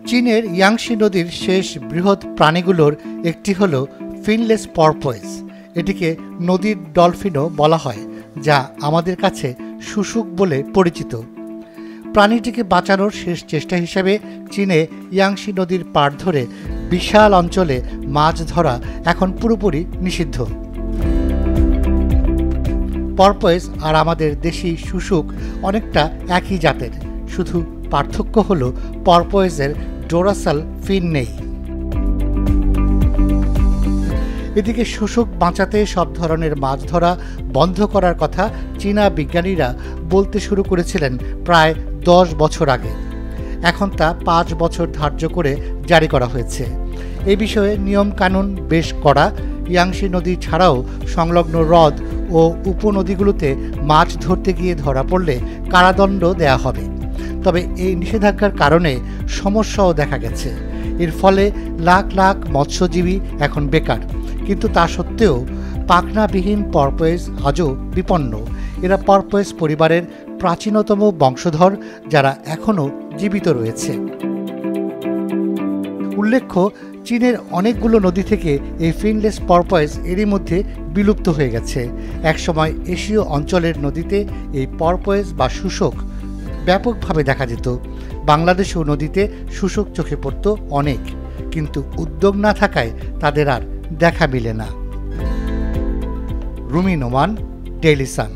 চীনের ইয়াংশি নদীর শেষ বৃহৎ প্রাণীগুলোর একটি হল ফিনলেস পরপয়েজ। এটিকে নদীর ডলফিনও বলা হয়, যা আমাদের কাছে শুশুক বলে পরিচিত। প্রাণীটিকে বাঁচানোর শেষ চেষ্টা হিসেবে চীনে ইয়াংশি নদীর পাড় ধরে বিশাল অঞ্চলে মাছ ধরা এখন পুরোপুরি নিষিদ্ধ। পরপয়েজ আর আমাদের দেশি শুশুক অনেকটা একই জাতের, শুধু পার্থক্য হল পরপয়েজের ডোরাসাল ফিন নেই। এদিকে শুশুক বাঁচাতে সব ধরনের মাছ ধরা বন্ধ করার কথা চীনা বিজ্ঞানীরা বলতে শুরু করেছিলেন প্রায় 10 বছর আগে। এখন তা 5 বছর ধার্য করে জারি করা হয়েছে। এই বিষয়ে নিয়মকানুন বেশ কড়া। ইয়াংশি নদী ছাড়াও সংলগ্ন হ্রদ ও উপনদীগুলোতে মাছ ধরতে গিয়ে ধরা পড়লে কারাদণ্ড দেয়া হবে। তবে এই নিষেধাজ্ঞার কারণে সমস্যাও দেখা গেছে। এর ফলে লাখ লাখ মৎস্যজীবী এখন বেকার। কিন্তু তা সত্ত্বেও পাখনাবিহীন পরপয়েজ আজও বিপন্ন। এরা পরপয়েজ পরিবারের প্রাচীনতম বংশধর, যারা এখনও জীবিত রয়েছে। উল্লেখ্য, চীনের অনেকগুলো নদী থেকে এই ফিনলেস পরপয়েজ এরই মধ্যে বিলুপ্ত হয়ে গেছে। একসময় এশীয় অঞ্চলের নদীতে এই পরপয়েজ বা শুশুক ব্যাপকভাবে দেখা যেত। বাংলাদেশেও নদীতে শুশুক চোখে পড়ত অনেক, কিন্তু উদ্যোগ না থাকায় তাদের আর দেখা মিলে না। Rumi Noman, Daily Sun.